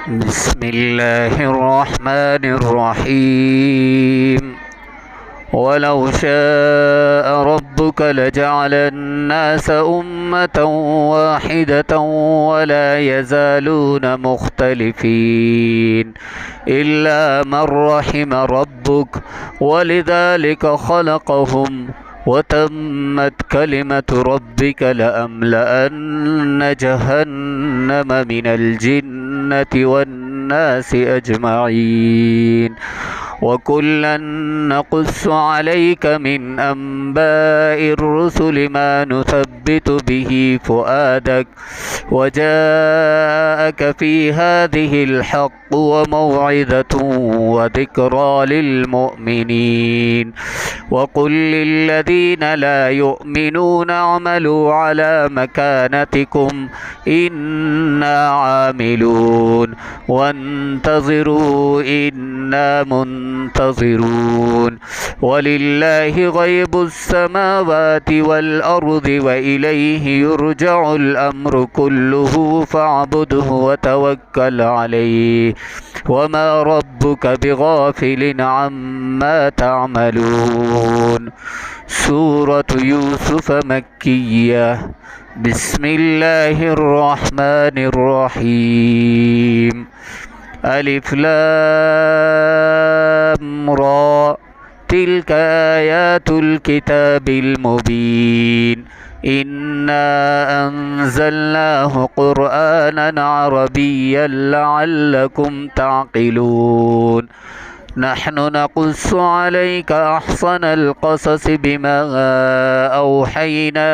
بسم الله الرحمن الرحيم. ولو شاء ربك لجعل الناس أمة واحدة ولا يزالون مختلفين إلا من رحم ربك ولذلك خلقهم وتمت كلمة ربك لأملأن جهنم من الجنة والناس أجمعين وكلا نقص عليك من أنباء الرسل ما نثبت به فؤادك وجاءك في هذه الحق وموعظة وذكرى للمؤمنين وقل للذين لا يؤمنون اعملوا على مكانتكم إنا عاملون وانتظروا إنا منتظرون ولله غيب السماوات والأرض وإليه يرجع الأمر كله فاعبده وتوكل عليه وما ربك بغافل عما تعملون. سورة يوسف مكية. بسم الله الرحمن الرحيم. ألف لام را تلك آيات الكتاب المبين إنا أنزلناه قرآنا عربيا لعلكم تعقلون. نحن نقص عليك أحسن القصص بما أوحينا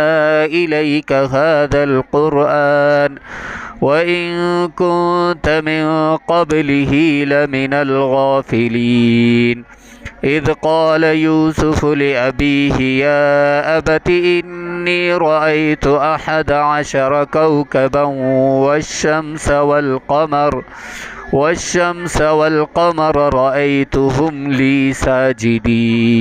إليك هذا القرآن وإن كنت من قبله لمن الغافلين. إذ قال يوسف لأبيه يا أبت إني رأيت 11 كوكبا والشمس والقمر رأيتهم لي ساجدين.